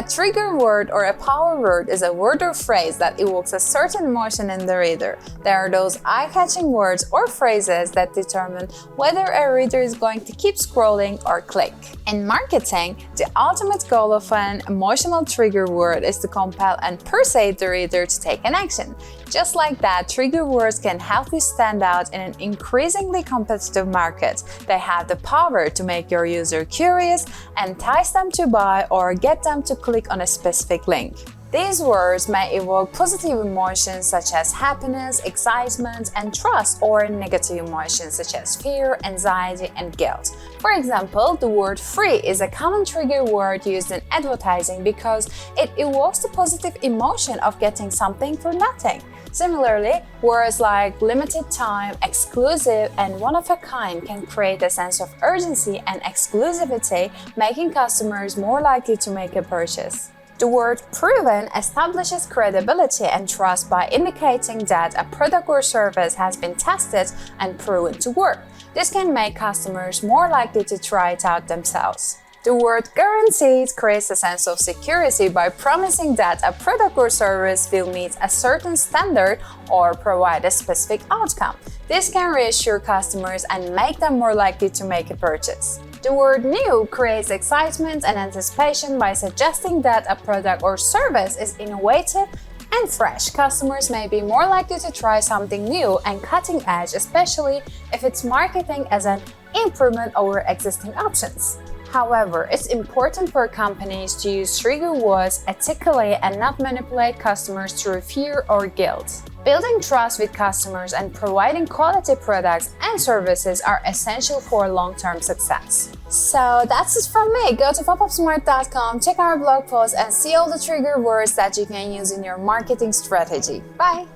A trigger word or a power word is a word or phrase that evokes a certain emotion in the reader. They are those eye-catching words or phrases that determine whether a reader is going to keep scrolling or click. In marketing, the ultimate goal of an emotional trigger word is to compel and persuade the reader to take an action. Just like that, trigger words can help you stand out in an increasingly competitive market. They have the power to make your user curious, entice them to buy, or get them to click on a specific link. These words may evoke positive emotions such as happiness, excitement, and trust, or negative emotions such as fear, anxiety, and guilt. For example, the word free is a common trigger word used in advertising because it evokes the positive emotion of getting something for nothing. Similarly, words like limited time, exclusive, and one of a kind can create a sense of urgency and exclusivity, making customers more likely to make a purchase. The word proven establishes credibility and trust by indicating that a product or service has been tested and proven to work. This can make customers more likely to try it out themselves. The word guaranteed creates a sense of security by promising that a product or service will meet a certain standard or provide a specific outcome. This can reassure customers and make them more likely to make a purchase. The word new creates excitement and anticipation by suggesting that a product or service is innovative and fresh. Customers may be more likely to try something new and cutting edge, especially if it's marketing as an improvement over existing options. However, it's important for companies to use trigger words ethically and not manipulate customers through fear or guilt. Building trust with customers and providing quality products and services are essential for long-term success. So that's it from me. Go to popupsmart.com, check our blog post, and see all the trigger words that you can use in your marketing strategy. Bye!